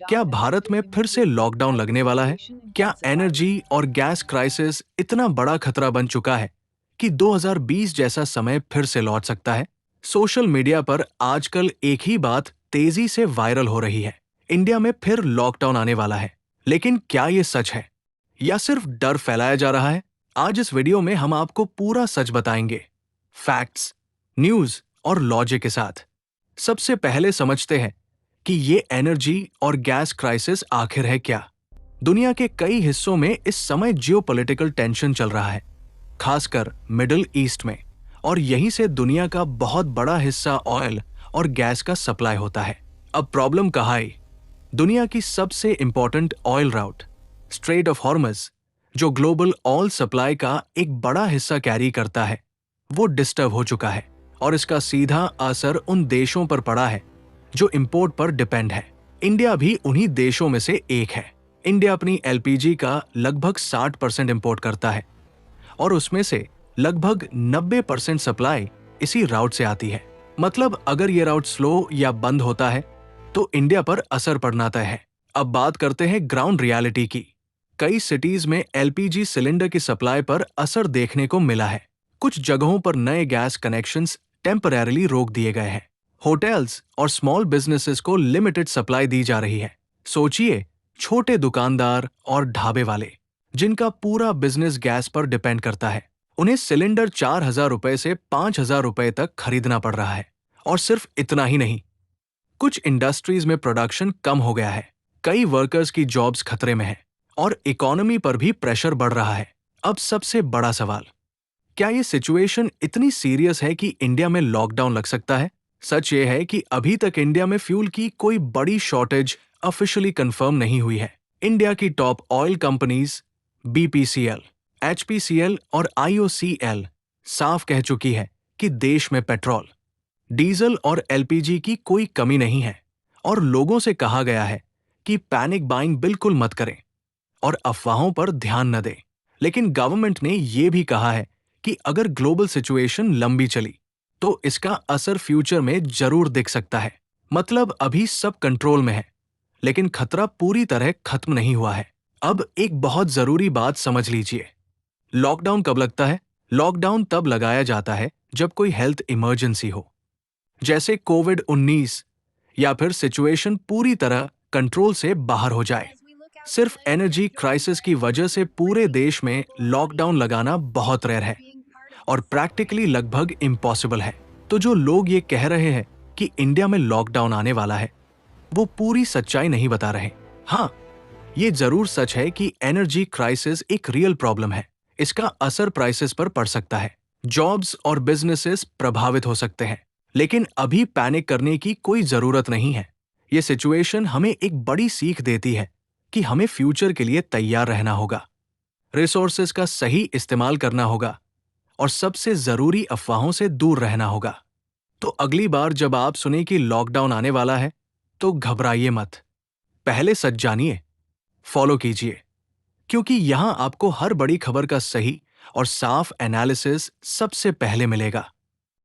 क्या भारत में फिर से लॉकडाउन लगने वाला है? क्या एनर्जी और गैस क्राइसिस इतना बड़ा खतरा बन चुका है कि 2020 जैसा समय फिर से लौट सकता है? सोशल मीडिया पर आजकल एक ही बात तेजी से वायरल हो रही है। इंडिया में फिर लॉकडाउन आने वाला है। लेकिन क्या ये सच है या सिर्फ डर फैलाया जा रहा है? आज इस वीडियो में हम आपको पूरा सच बताएंगे, फैक्ट्स, न्यूज और लॉजिक के साथ। सबसे पहले समझते हैं कि ये एनर्जी और गैस क्राइसिस आखिर है क्या। दुनिया के कई हिस्सों में इस समय जियोपॉलिटिकल टेंशन चल रहा है, खासकर मिडिल ईस्ट में, और यहीं से दुनिया का बहुत बड़ा हिस्सा ऑयल और गैस का सप्लाई होता है। अब प्रॉब्लम कहाँ आई? दुनिया की सबसे important oil route Strait of Hormuz, जो ग्लोबल ऑयल सप्लाई का एक बड़ा हिस्सा कैरी करता है, वो डिस्टर्ब हो चुका है और इसका सीधा असर उन देशों पर पड़ा है जो इंपोर्ट पर डिपेंड है। इंडिया भी उन्हीं देशों में से एक है। इंडिया अपनी एलपीजी का लगभग 60% इंपोर्ट करता है और उसमें से लगभग 90% सप्लाई इसी राउट से आती है। मतलब अगर ये राउट स्लो या बंद होता है तो इंडिया पर असर पड़ना तय है। अब बात करते हैं ग्राउंड रियलिटी की। कई सिटीज में एलपीजी सिलेंडर की सप्लाई पर असर देखने को मिला है। कुछ जगहों पर नए गैस कनेक्शंस टेम्परेरीली रोक दिए गए हैं। होटल्स और स्मॉल बिजनेसेस को लिमिटेड सप्लाई दी जा रही है। सोचिए, छोटे दुकानदार और ढाबे वाले जिनका पूरा बिजनेस गैस पर डिपेंड करता है, उन्हें सिलेंडर 4,000 रुपए से 5,000 रुपए तक खरीदना पड़ रहा है। और सिर्फ इतना ही नहीं, कुछ इंडस्ट्रीज में प्रोडक्शन कम हो गया है, कई वर्कर्स की जॉब्स खतरे में है और इकोनॉमी पर भी प्रेशर बढ़ रहा है। अब सबसे बड़ा सवाल, क्या ये सिचुएशन इतनी सीरियस है कि इंडिया में लॉकडाउन लग सकता है? सच ये है कि अभी तक इंडिया में फ्यूल की कोई बड़ी शॉर्टेज ऑफिशियली कंफर्म नहीं हुई है। इंडिया की top oil companies BPCL, HPCL और आईओसीएल साफ कह चुकी है कि देश में पेट्रोल, डीजल और एलपीजी की कोई कमी नहीं है और लोगों से कहा गया है कि पैनिक बाइंग बिल्कुल मत करें और अफवाहों पर ध्यान न दें। लेकिन गवर्नमेंट ने यह भी कहा है कि अगर ग्लोबल सिचुएशन लंबी चली तो इसका असर फ्यूचर में जरूर दिख सकता है। मतलब अभी सब कंट्रोल में है, लेकिन खतरा पूरी तरह खत्म नहीं हुआ है। अब एक बहुत जरूरी बात समझ लीजिए, लॉकडाउन कब लगता है? लॉकडाउन तब लगाया जाता है जब कोई हेल्थ इमरजेंसी हो, जैसे कोविड-19, या फिर सिचुएशन पूरी तरह कंट्रोल से बाहर हो जाए। सिर्फ एनर्जी क्राइसिस की वजह से पूरे देश में लॉकडाउन लगाना बहुत रेयर है और प्रैक्टिकली लगभग इम्पॉसिबल है। तो जो लोग ये कह रहे हैं कि इंडिया में लॉकडाउन आने वाला है, वो पूरी सच्चाई नहीं बता रहे। हाँ, ये जरूर सच है कि एनर्जी क्राइसिस एक रियल प्रॉब्लम है। इसका असर प्राइसेस पर पड़ सकता है, जॉब्स और बिजनेसेस प्रभावित हो सकते हैं। लेकिन अभी पैनिक करने की कोई जरूरत नहीं है। ये सिचुएशन हमें एक बड़ी सीख देती है कि हमें फ्यूचर के लिए तैयार रहना होगा, रिसोर्सेज का सही इस्तेमाल करना होगा और सबसे जरूरी अफवाहों से दूर रहना होगा। तो अगली बार जब आप सुने कि लॉकडाउन आने वाला है, तो घबराइए मत। पहले सच जानिए, फॉलो कीजिए, क्योंकि यहां आपको हर बड़ी खबर का सही और साफ एनालिसिस सबसे पहले मिलेगा।